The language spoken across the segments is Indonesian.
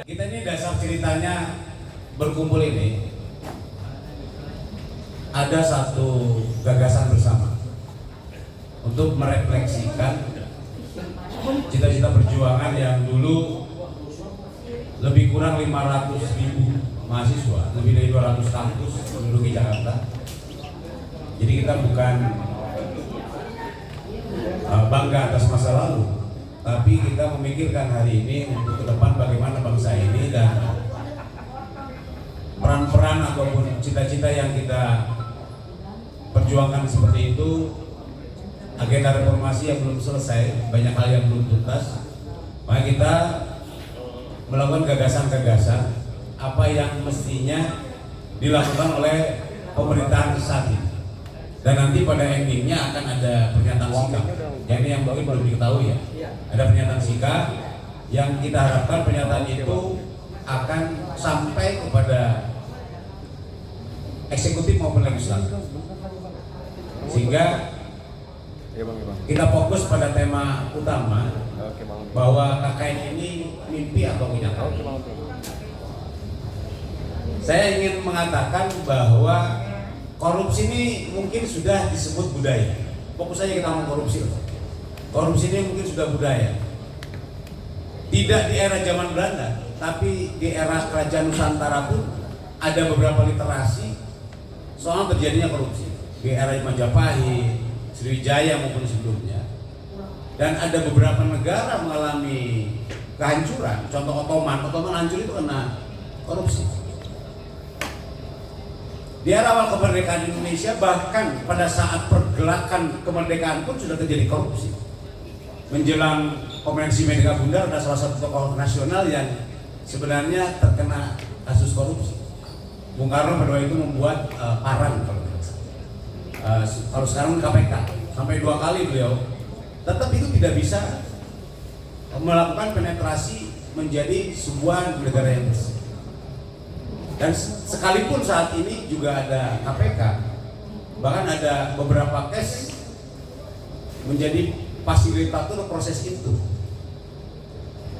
Kita ini dasar ceritanya berkumpul ini ada satu gagasan bersama untuk merefleksikan cita-cita perjuangan yang dulu lebih kurang 500.000 mahasiswa, lebih dari 200 kampus menduduki Jakarta. Jadi kita bukan bangga atas masa lalu, tapi kita memikirkan hari ini untuk ke depan bagaimana bangsa ini dan peran-peran ataupun cita-cita yang kita perjuangkan seperti itu. Agenda reformasi yang belum selesai, banyak hal yang belum tuntas, maka kita melakukan gagasan-gagasan apa yang mestinya dilakukan oleh pemerintahan saat ini. Dan nanti pada endingnya akan ada pernyataan sikap. Yang mungkin belum diketahui ya. Ada pernyataan sikap yang kita harapkan pernyataan itu akan sampai kepada eksekutif maupun legislatif. Sehingga kita fokus pada tema utama bahwa KKN ini mimpi atau kenyataan. Saya ingin mengatakan bahwa korupsi ini mungkin sudah disebut budaya. Fokus saja kita ngomong korupsi. Korupsi ini mungkin sudah budaya. Tidak di era zaman Belanda, tapi di era Kerajaan Nusantara pun ada beberapa literasi soal terjadinya korupsi. Di era Majapahit, Sriwijaya maupun sebelumnya. Dan ada beberapa negara mengalami kehancuran. Contoh Ottoman hancur itu karena korupsi. Di era awal kemerdekaan Indonesia, bahkan pada saat pergerakan kemerdekaan pun sudah terjadi korupsi. Menjelang Konferensi Merdeka Bundar ada salah satu tokoh nasional yang sebenarnya terkena kasus korupsi. Bung Karno pada waktu itu membuat parang kalau sekarang KPK sampai 2 kali beliau, tetap itu tidak bisa melakukan penetrasi menjadi sebuah negara yang bersih. Dan sekalipun saat ini juga ada KPK, bahkan ada beberapa case menjadi fasilitator proses itu.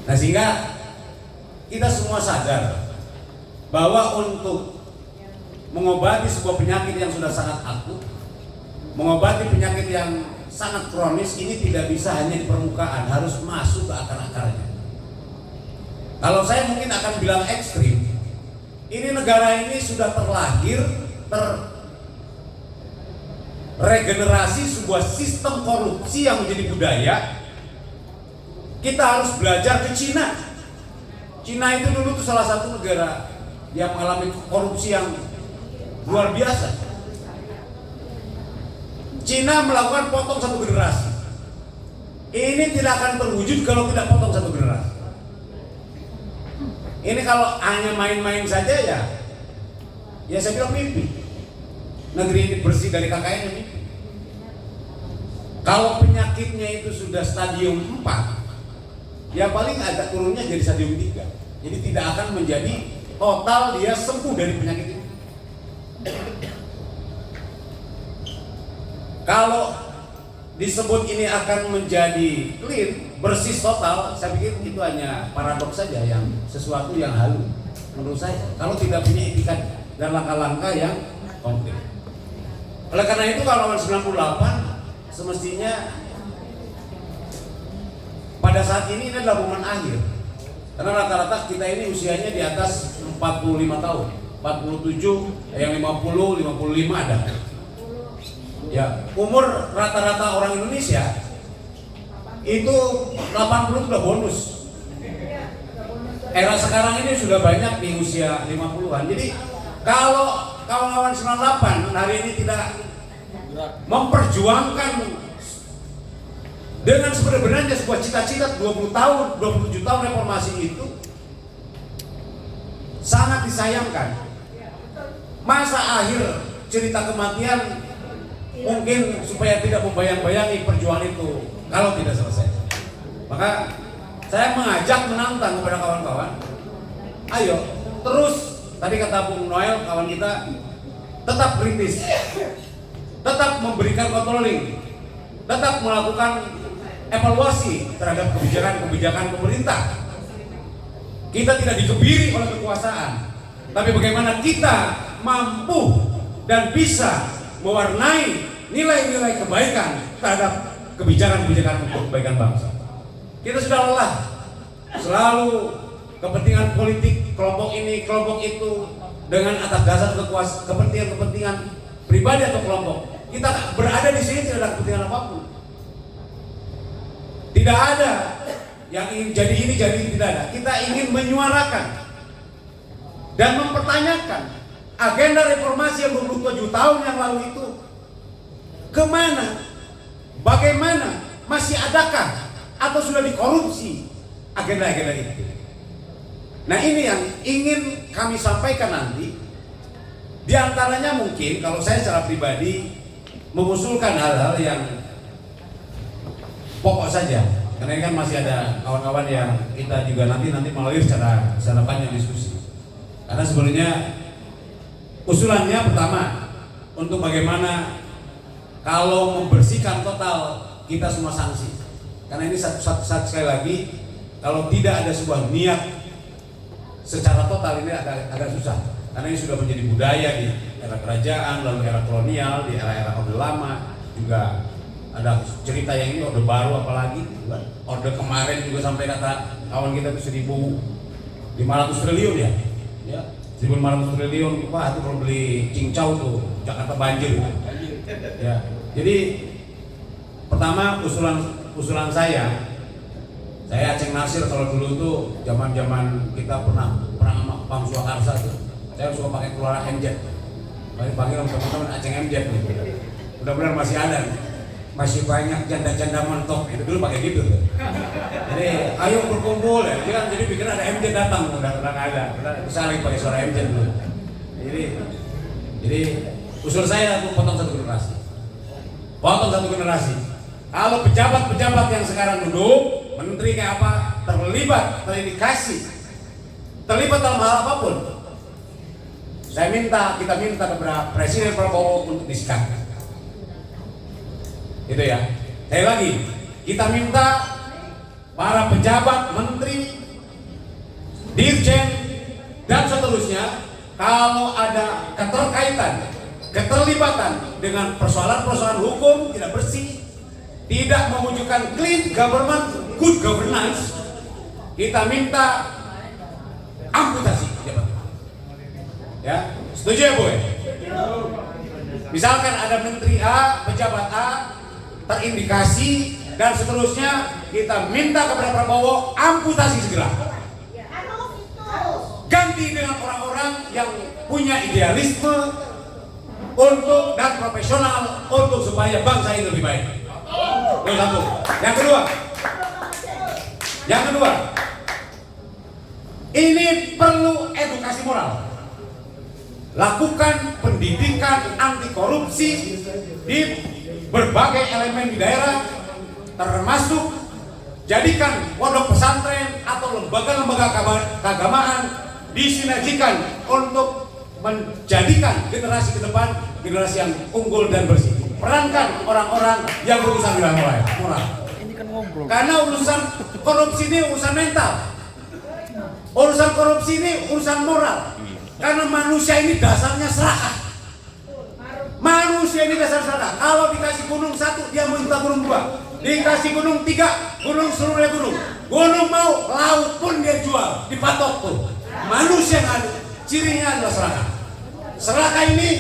Nah, sehingga kita semua sadar bahwa untuk mengobati sebuah penyakit yang sudah sangat akut, mengobati penyakit yang sangat kronis ini tidak bisa hanya di permukaan, harus masuk ke akar-akarnya. Kalau saya mungkin akan bilang ekstrim, ini negara ini sudah terlahir, terregenerasi sebuah sistem korupsi yang menjadi budaya. Kita harus belajar ke Cina. Cina itu dulu tuh salah satu negara yang mengalami korupsi yang luar biasa. Cina melakukan potong satu generasi. Ini tidak akan terwujud kalau tidak potong satu generasi. Ini kalau hanya main-main saja ya saya bilang mimpi. Negeri ini bersih dari KKN ini. Kalau penyakitnya itu sudah stadium 4, ya paling agak turunnya jadi stadium 3. Jadi tidak akan menjadi total dia sembuh dari penyakit itu. Kalau disebut ini akan menjadi clean, bersih total, saya pikir itu hanya paradoks saja, yang sesuatu yang halu menurut saya. Kalau tidak punya etikat dan langkah-langkah yang konkret. Oleh karena itu kalau tahun 98 semestinya pada saat ini adalah momen akhir. Karena rata-rata kita ini usianya di atas 45 tahun, 47, yang 50, 55 ada. Ya, umur rata-rata orang Indonesia itu 80 sudah bonus. Era sekarang ini sudah banyak di usia 50-an. Jadi kalau kawan-kawan 98 hari ini tidak memperjuangkan dengan sebenarnya sebuah cita-cita 20 tahun, 27 tahun reformasi itu sangat disayangkan. Masa akhir cerita kematian mungkin supaya tidak membayang-bayangi perjuangan itu kalau tidak selesai. Maka saya mengajak, menantang kepada kawan-kawan, ayo terus, tadi kata Bung Noel kawan kita, tetap kritis, tetap memberikan controlling, tetap melakukan evaluasi terhadap kebijakan-kebijakan pemerintah. Kita tidak dikebiri oleh kekuasaan, tapi bagaimana kita mampu dan bisa mewarnai nilai-nilai kebaikan terhadap kebijakan-kebijakan untuk kebaikan bangsa. Kita sudah lelah selalu kepentingan politik kelompok ini, kelompok itu dengan atas dasar kepentingan pribadi atau kelompok. Kita berada di sini tidak ada kepentingan apapun. Tidak ada yang ingin jadi ini, jadi ini, tidak ada. Kita ingin menyuarakan dan mempertanyakan agenda reformasi yang 27 tahun yang lalu itu kemana? Bagaimana? Masih adakah? Atau sudah dikorupsi agenda-agenda itu? Nah, ini yang ingin kami sampaikan nanti. Di antaranya mungkin kalau saya secara pribadi mengusulkan hal-hal yang pokok saja, karena ini kan masih ada kawan-kawan yang kita juga nanti melalui secara panjang diskusi. Karena sebenarnya usulannya pertama untuk bagaimana kalau membersihkan total kita semua sanksi. Karena ini satu sekali lagi, kalau tidak ada sebuah niat secara total ini agak susah. Karena ini sudah menjadi budaya di era kerajaan, lalu era kolonial, di era-era Orde Lama juga ada cerita yang ini Orde Baru apalagi. Orde kemarin juga sampai kata kawan kita itu 1.500 triliun ya. 1.500 triliun, wah itu kalau beli cincau tuh Jakarta banjir. Ya, jadi pertama usulan saya Aceng Nasir kalau dulu tuh zaman kita pernah sama Pam Swakarsa tuh. Saya suka pakai keluar MJ. Panggil teman-teman Aceng MJ nih. Mudah-mudahan masih ada nih. Masih banyak janda-janda mentok itu dulu pakai gitu tuh. Jadi ayo berkumpul ya. Jadi pikir ada MJ datang, udah nggak ada. Bisa lagi pakai suara MJ dulu. Jadi usul saya tuh potong satu generasi. Kalau pejabat-pejabat yang sekarang duduk, menteri kayak apa, terlibat dalam hal apapun, kita minta kepada Presiden Prabowo untuk disikat. Itu ya. Saya lagi, kita minta para pejabat, menteri, dirjen dan seterusnya, kalau ada keterlibatan dengan persoalan-persoalan hukum tidak bersih, tidak mewujudkan clean government, good governance, kita minta amputasi jabatan. Ya, setuju ya Bu? Misalkan ada menteri A, pejabat A terindikasi dan seterusnya, kita minta kepada Prabowo amputasi segera. Ganti dengan orang-orang yang punya idealisme untuk dan profesional untuk supaya bangsa ini lebih baik. Itu satu. Yang kedua, ini perlu edukasi moral. Lakukan pendidikan anti korupsi di berbagai elemen di daerah, termasuk jadikan pondok pesantren atau lembaga-lembaga keagamaan disinergikan untuk menjadikan generasi ke depan generasi yang unggul dan bersih. Perankan orang-orang yang berurusan dengan moral. Ini kan ngobrol. Karena urusan korupsi ini urusan mental. Urusan korupsi ini urusan moral. Karena manusia ini dasarnya serakah. Manusia ini dasar serakah. Kalau dikasih gunung satu, dia minta gunung dua. Dikasih gunung tiga, gunung seluruhnya gunung. Gunung mau, laut pun dia jual, dipatok tuh. Manusia yang ada, cirinya adalah serakah. Serakah ini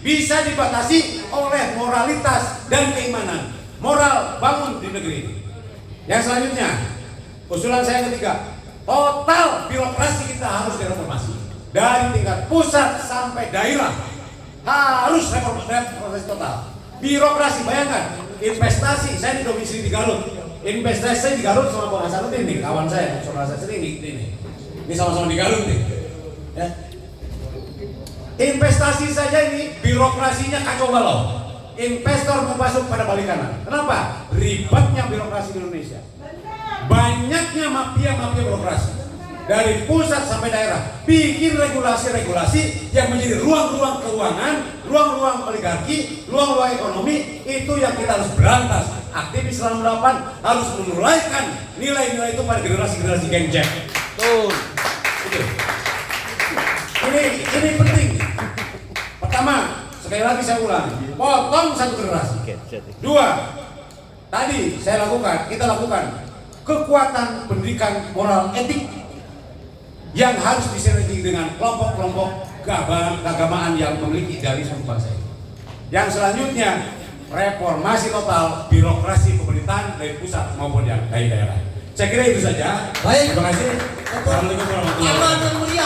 bisa dibatasi oleh moralitas dan keimanan. Moral bangun di negeri ini. Yang selanjutnya, usulan saya ketiga, total birokrasi kita harus direformasi. Dari tingkat pusat sampai daerah harus reformasi total. Birokrasi, bayangkan, investasi, saya di domisili di Garut. Investasi saya di Garut sama Bang Hasanuddin nih, kawan saya, saudara saya sendiri ini. Ini sama-sama di Garut nih. Ya. Investasi saja ini birokrasinya kacau balau. Investor mau masuk pada balik kanan. Kenapa? Ribetnya birokrasi di Indonesia. Banyaknya mafia-mafia birokrasi. Dari pusat sampai daerah. Bikin regulasi-regulasi yang menjadi ruang-ruang keuangan, ruang-ruang oligarki, ruang-ruang ekonomi. Itu yang kita harus berantas. Aktivis Islam 8 harus menurunkan nilai-nilai itu pada generasi-generasi genjek. Betul. Ini penting. Pertama, sekali lagi saya ulang, potong satu generasi. Dua, tadi kita lakukan kekuatan pendidikan moral etik yang harus disertai dengan kelompok-kelompok keagamaan yang memiliki dari suatu bangsa ini. Yang selanjutnya, reformasi total birokrasi pemerintahan dari pusat maupun yang dari daerah. Saya kira itu saja. Baik. Terima kasih. Assalamualaikum warahmatullahi wabarakatuh.